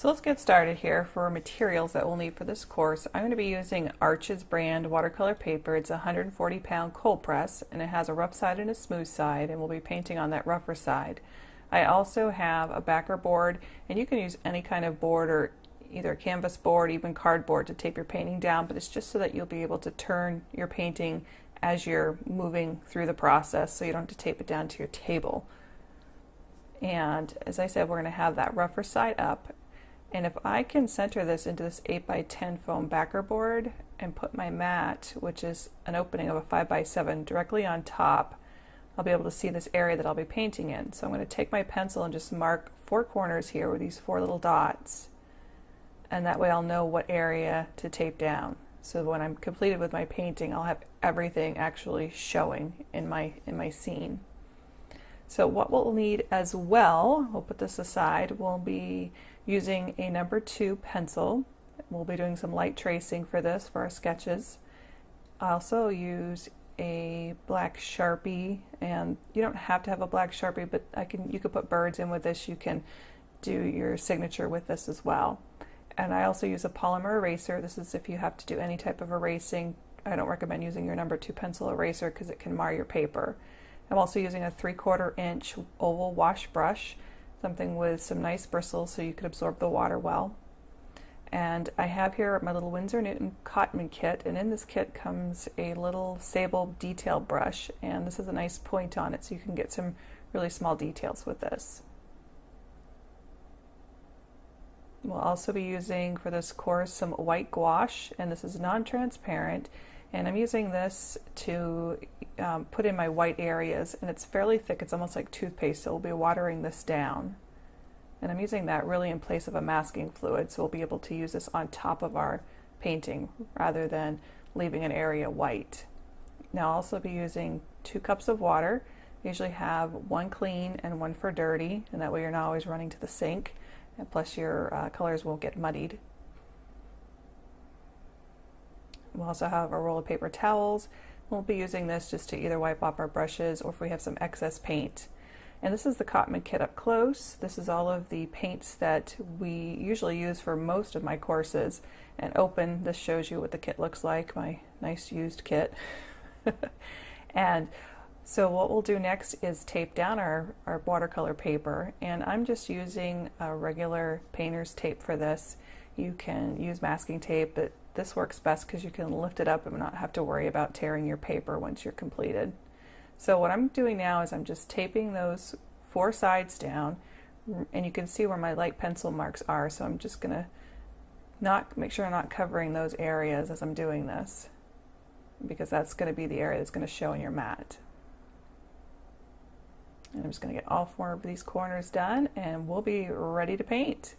So let's get started here for materials that we'll need for this course. I'm going to be using Arches brand watercolor paper. It's a 140-pound cold press, and it has a rough side and a smooth side, and we'll be painting on that rougher side. I also have a backer board, and you can use any kind of board or either a canvas board, even cardboard to tape your painting down, but it's just so that you'll be able to turn your painting as you're moving through the process, so you don't have to tape it down to your table. And as I said, we're going to have that rougher side up. And if I can center this into this 8x10 foam backer board and put my mat, which is an opening of a 5x7, directly on top, I'll be able to see this area that I'll be painting in. So I'm going to take my pencil and just mark 4 corners here with these 4 little dots. And that way I'll know what area to tape down. So when I'm completed with my painting, I'll have everything actually showing in my scene. So what we'll need as well, we'll put this aside, we'll be using a number 2 pencil. We'll be doing some light tracing for this, for our sketches. I also use a black Sharpie, and you don't have to have a black Sharpie, but you could put birds in with this. You can do your signature with this as well. And I also use a polymer eraser. This is if you have to do any type of erasing. I don't recommend using your number 2 pencil eraser because it can mar your paper. I'm also using a 3/4 inch oval wash brush, something with some nice bristles so you could absorb the water well. And I have here my little Winsor Newton Cotman kit, and in this kit comes a little sable detail brush, and this has a nice point on it so you can get some really small details with this. We'll also be using for this course some white gouache, and this is non-transparent, and I'm using this to put in my white areas, and it's fairly thick. It's almost like toothpaste, so we'll be watering this down. And I'm using that really in place of a masking fluid, so we'll be able to use this on top of our painting rather than leaving an area white. Now I'll also be using 2 cups of water. I usually have 1 clean and 1 for dirty, and that way you're not always running to the sink, and plus your colors won't get muddied. We'll also have a roll of paper towels. We'll be using this just to either wipe off our brushes or if we have some excess paint. And this is the Cotman kit up close. This is all of the paints that we usually use for most of my courses. And open, this shows you what the kit looks like, my nice used kit. And so what we'll do next is tape down our watercolor paper. And I'm just using a regular painter's tape for this. You can use masking tape, but this works best because you can lift it up and not have to worry about tearing your paper once you're completed. So what I'm doing now is I'm just taping those 4 sides down, and you can see where my light pencil marks are, so I'm just going to make sure I'm not covering those areas as I'm doing this, because that's going to be the area that's going to show in your mat. And I'm just going to get all 4 of these corners done, and we'll be ready to paint.